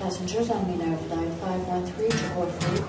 Passengers on Minerve Line 513 to Corfu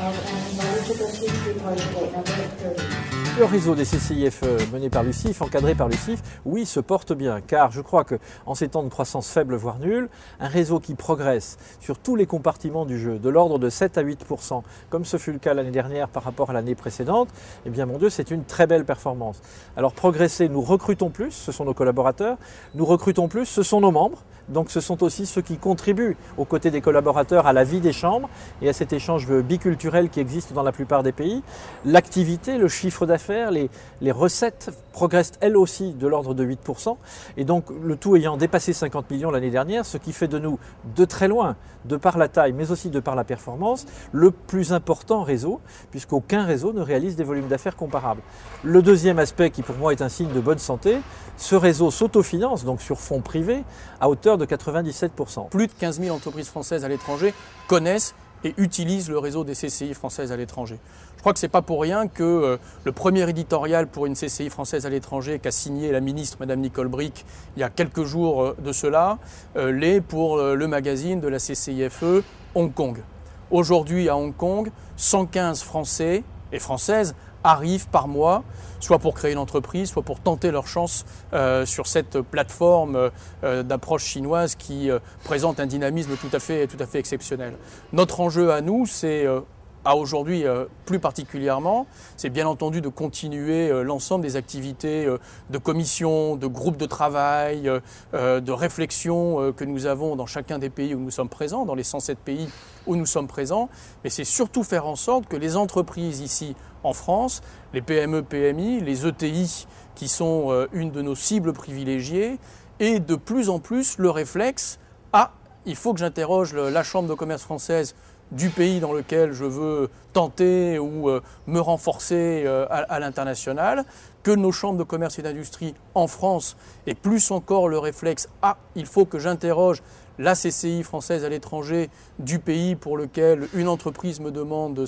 are invited to proceed to departure gate number 30. Le réseau des CCIF mené par l'UCIF, encadré par l'UCIF, oui, se porte bien, car je crois qu'en ces temps de croissance faible, voire nulle, un réseau qui progresse sur tous les compartiments du jeu, de l'ordre de 7 à 8%, comme ce fut le cas l'année dernière par rapport à l'année précédente, eh bien mon Dieu, c'est une très belle performance. Alors progresser, nous recrutons plus, ce sont nos collaborateurs, nous recrutons plus, ce sont nos membres, donc ce sont aussi ceux qui contribuent aux côtés des collaborateurs à la vie des chambres et à cet échange biculturel qui existe dans la plupart des pays. L'activité, le chiffre d'affaires, les recettes progressent elles aussi de l'ordre de 8%. Et donc le tout ayant dépassé 50 millions l'année dernière, ce qui fait de nous de très loin, de par la taille mais aussi de par la performance, le plus important réseau, puisqu'aucun réseau ne réalise des volumes d'affaires comparables. Le deuxième aspect qui pour moi est un signe de bonne santé, ce réseau s'autofinance, donc sur fonds privés, à hauteur de 97%. Plus de 15 000 entreprises françaises à l'étranger connaissent et utilisent le réseau des CCI françaises à l'étranger. Je crois que ce n'est pas pour rien que le premier éditorial pour une CCI française à l'étranger qu'a signé la ministre Madame Nicole Bricq il y a quelques jours de cela, l'est pour le magazine de la CCIFE Hong Kong. Aujourd'hui à Hong Kong, 115 Français et Françaises arrivent par mois, soit pour créer une entreprise, soit pour tenter leur chance sur cette plateforme d'approche chinoise qui présente un dynamisme tout à fait exceptionnel. Notre enjeu à nous, c'est à aujourd'hui plus particulièrement, c'est bien entendu de continuer l'ensemble des activités de commission, de groupes de travail, de réflexion que nous avons dans chacun des pays où nous sommes présents, dans les 107 pays où nous sommes présents, mais c'est surtout faire en sorte que les entreprises ici en France, les PME, PMI, les ETI qui sont une de nos cibles privilégiées, aient de plus en plus le réflexe « Ah, il faut que j'interroge la Chambre de commerce française du pays dans lequel je veux tenter ou me renforcer à l'international », que nos chambres de commerce et d'industrie en France aient plus encore le réflexe « Ah, il faut que j'interroge la CCI française à l'étranger du pays pour lequel une entreprise me demande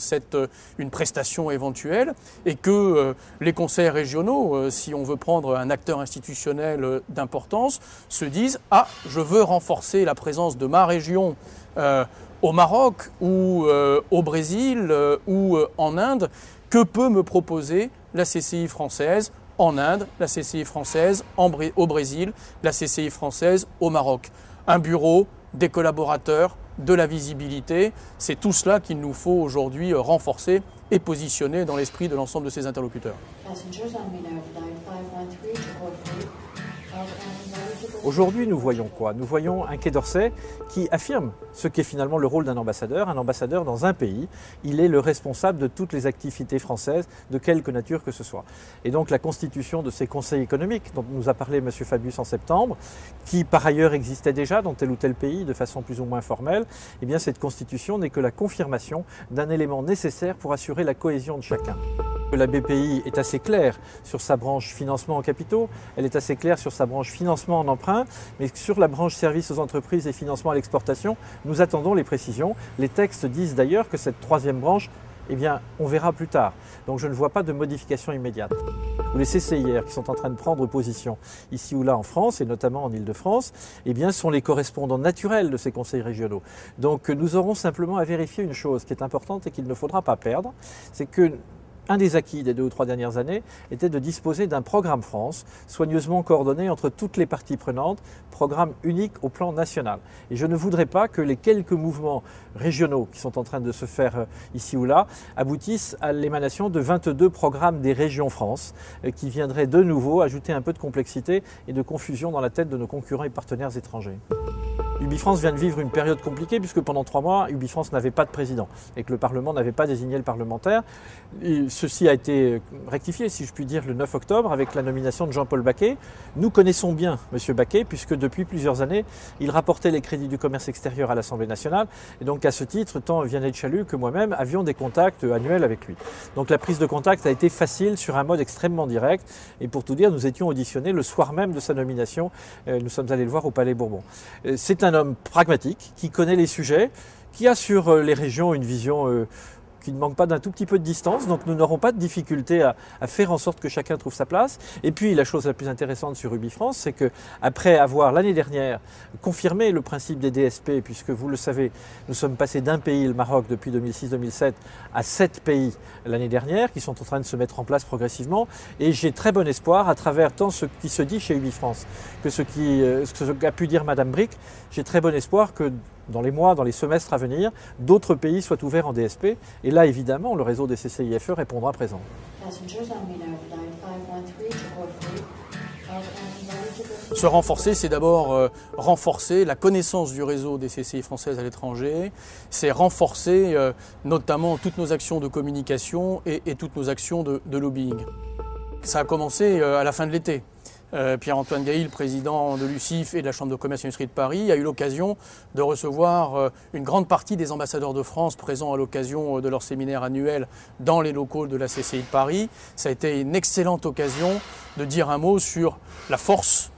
une prestation éventuelle » et que les conseils régionaux, si on veut prendre un acteur institutionnel d'importance, se disent « Ah, je veux renforcer la présence de ma région au Maroc ou au Brésil ou en Inde, que peut me proposer la CCI française en Inde, la CCI française au Brésil, la CCI française au Maroc ?» Un bureau, des collaborateurs, de la visibilité, c'est tout cela qu'il nous faut aujourd'hui renforcer et positionner dans l'esprit de l'ensemble de ces interlocuteurs. Aujourd'hui, nous voyons quoi? Nous voyons un Quai d'Orsay qui affirme ce qu'est finalement le rôle d'un ambassadeur. Un ambassadeur dans un pays, il est le responsable de toutes les activités françaises, de quelque nature que ce soit. Et donc la constitution de ces conseils économiques dont nous a parlé M. Fabius en septembre, qui par ailleurs existait déjà dans tel ou tel pays de façon plus ou moins formelle, eh bien cette constitution n'est que la confirmation d'un élément nécessaire pour assurer la cohésion de chacun. La BPI est assez claire sur sa branche financement en capitaux, elle est assez claire sur sa branche financement en emprunt, mais sur la branche services aux entreprises et financement à l'exportation, nous attendons les précisions. Les textes disent d'ailleurs que cette troisième branche, eh bien, on verra plus tard. Donc je ne vois pas de modification immédiate. Les CCIR qui sont en train de prendre position ici ou là en France, et notamment en Île-de-France, eh bien, sont les correspondants naturels de ces conseils régionaux. Donc nous aurons simplement à vérifier une chose qui est importante et qu'il ne faudra pas perdre, c'est que un des acquis des 2 ou 3 dernières années était de disposer d'un programme France soigneusement coordonné entre toutes les parties prenantes, programme unique au plan national. Et je ne voudrais pas que les quelques mouvements régionaux qui sont en train de se faire ici ou là aboutissent à l'émanation de 22 programmes des régions France qui viendraient de nouveau ajouter un peu de complexité et de confusion dans la tête de nos concurrents et partenaires étrangers. UbiFrance vient de vivre une période compliquée puisque pendant 3 mois, UbiFrance n'avait pas de président et que le Parlement n'avait pas désigné le parlementaire. Et ceci a été rectifié, si je puis dire, le 9 octobre avec la nomination de Jean-Paul Baquet. Nous connaissons bien M. Baquet puisque depuis plusieurs années, il rapportait les crédits du commerce extérieur à l'Assemblée nationale. Et donc à ce titre, tant Vianney de Chalut que moi-même avions des contacts annuels avec lui. Donc la prise de contact a été facile sur un mode extrêmement direct. Et pour tout dire, nous étions auditionnés le soir même de sa nomination. Nous sommes allés le voir au Palais Bourbon. C'est un homme pragmatique qui connaît les sujets, qui a sur les régions une vision qui ne manque pas d'un tout petit peu de distance, donc nous n'aurons pas de difficulté à faire en sorte que chacun trouve sa place. Et puis la chose la plus intéressante sur UbiFrance, c'est que après avoir l'année dernière confirmé le principe des DSP, puisque vous le savez, nous sommes passés d'un pays, le Maroc, depuis 2006-2007, à 7 pays l'année dernière, qui sont en train de se mettre en place progressivement. Et j'ai très bon espoir, à travers tant ce qui se dit chez UbiFrance que ce qu'a pu dire Madame Brick, j'ai très bon espoir que dans les mois, dans les semestres à venir, d'autres pays soient ouverts en DSP. Et là, évidemment, le réseau des CCIFE répondra présent. Se renforcer, c'est d'abord renforcer la connaissance du réseau des CCI françaises à l'étranger, c'est renforcer notamment toutes nos actions de communication et toutes nos actions de lobbying. Ça a commencé à la fin de l'été. Pierre-Antoine Gail, président de l'UCIF et de la Chambre de commerce et d'industrie de Paris, a eu l'occasion de recevoir une grande partie des ambassadeurs de France présents à l'occasion de leur séminaire annuel dans les locaux de la CCI de Paris. Ça a été une excellente occasion de dire un mot sur la force,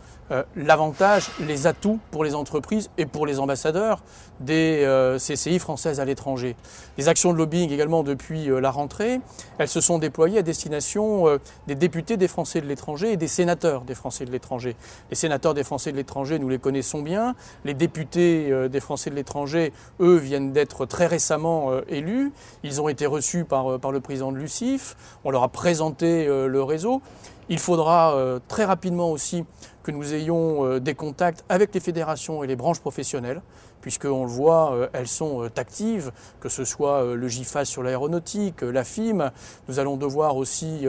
l'avantage, les atouts pour les entreprises et pour les ambassadeurs des CCI françaises à l'étranger. Les actions de lobbying également depuis la rentrée, elles se sont déployées à destination des députés des Français de l'étranger et des sénateurs des Français de l'étranger. Les sénateurs des Français de l'étranger, nous les connaissons bien. Les députés des Français de l'étranger, eux, viennent d'être très récemment élus. Ils ont été reçus par le président de l'UCIF. On leur a présenté le réseau. Il faudra très rapidement aussi que nous ayons des contacts avec les fédérations et les branches professionnelles, puisqu'on le voit, elles sont actives, que ce soit le GIFAS sur l'aéronautique, la FIM. Nous allons devoir aussi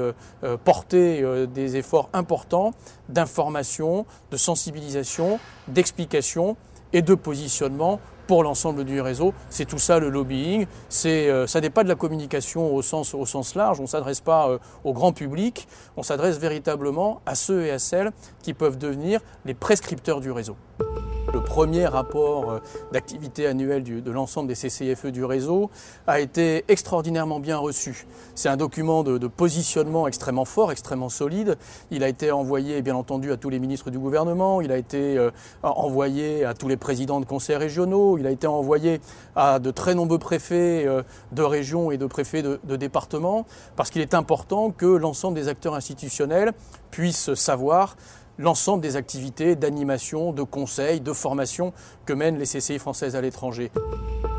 porter des efforts importants d'information, de sensibilisation, d'explication et de positionnement pour l'ensemble du réseau. C'est tout ça le lobbying. Ça n'est pas de la communication au sens large, on ne s'adresse pas au grand public, on s'adresse véritablement à ceux et à celles qui peuvent devenir les prescripteurs du réseau. Le premier rapport d'activité annuelle de l'ensemble des CCIFE du réseau a été extraordinairement bien reçu. C'est un document de positionnement extrêmement fort, extrêmement solide. Il a été envoyé bien entendu à tous les ministres du gouvernement, il a été envoyé à tous les présidents de conseils régionaux, il a été envoyé à de très nombreux préfets de régions et de préfets de départements, parce qu'il est important que l'ensemble des acteurs institutionnels puissent savoir l'ensemble des activités d'animation, de conseil, de formation que mènent les CCI françaises à l'étranger.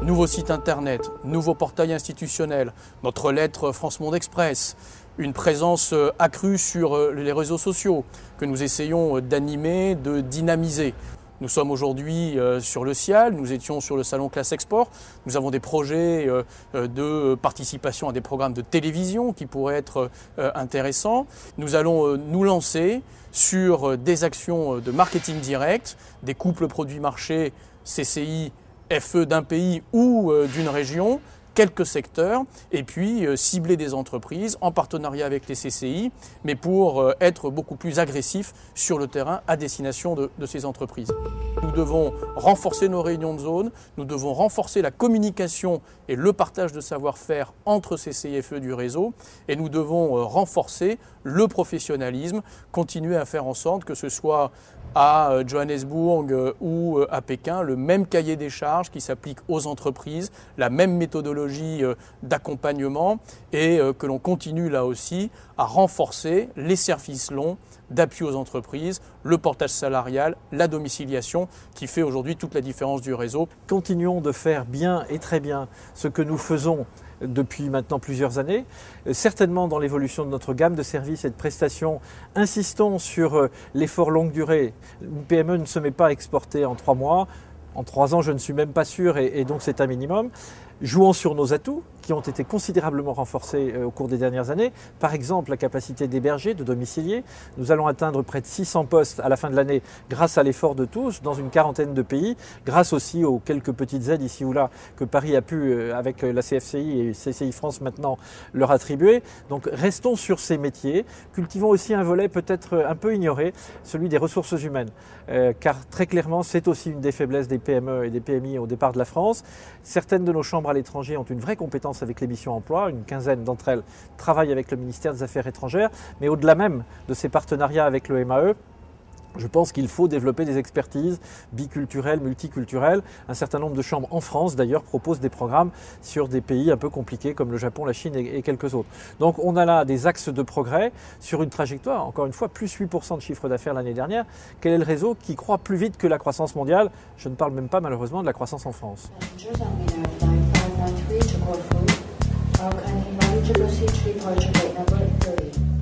Nouveau site internet, nouveau portail institutionnel, notre lettre France Monde Express, une présence accrue sur les réseaux sociaux que nous essayons d'animer, de dynamiser. Nous sommes aujourd'hui sur le CIAL, nous étions sur le salon Classe Export. Nous avons des projets de participation à des programmes de télévision qui pourraient être intéressants. Nous allons nous lancer sur des actions de marketing direct, des couples produits-marchés CCI, FE d'un pays ou d'une région, quelques secteurs, et puis cibler des entreprises en partenariat avec les CCI, mais pour être beaucoup plus agressifs sur le terrain à destination de ces entreprises. Nous devons renforcer nos réunions de zone, nous devons renforcer la communication et le partage de savoir-faire entre CCIFE du réseau, et nous devons renforcer le professionnalisme, continuer à faire en sorte que ce soit à Johannesburg ou à Pékin, le même cahier des charges qui s'applique aux entreprises, la même méthodologie d'accompagnement et que l'on continue là aussi à renforcer les services longs d'appui aux entreprises, le portage salarial, la domiciliation qui fait aujourd'hui toute la différence du réseau. Continuons de faire bien et très bien ce que nous faisons depuis maintenant plusieurs années, certainement dans l'évolution de notre gamme de services et de prestations. Insistons sur l'effort longue durée. Une PME ne se met pas à exporter en 3 mois. En 3 ans, je ne suis même pas sûr et donc c'est un minimum. Jouons sur nos atouts qui ont été considérablement renforcés au cours des dernières années. Par exemple, la capacité d'héberger, de domicilier. Nous allons atteindre près de 600 postes à la fin de l'année grâce à l'effort de tous dans une quarantaine de pays, grâce aussi aux quelques petites aides ici ou là que Paris a pu, avec la CFCI et CCI France maintenant, leur attribuer. Donc restons sur ces métiers. Cultivons aussi un volet peut-être un peu ignoré, celui des ressources humaines. Car très clairement, c'est aussi une des faiblesses des PME et des PMI au départ de la France. Certaines de nos chambres à l'étranger ont une vraie compétence avec les missions emploi. Une quinzaine d'entre elles travaillent avec le ministère des Affaires étrangères. Mais au-delà même de ces partenariats avec le MAE, Je pense qu'il faut développer des expertises biculturelles, multiculturelles. Un certain nombre de chambres en France, d'ailleurs, proposent des programmes sur des pays un peu compliqués comme le Japon, la Chine et quelques autres. Donc on a là des axes de progrès sur une trajectoire, encore une fois, plus 8% de chiffre d'affaires l'année dernière. Quel est le réseau qui croît plus vite que la croissance mondiale? Je ne parle même pas malheureusement de la croissance en France. Passengers on Minar Flight 513 to Corfu, Falcon invalid to proceed to departure gate number 30.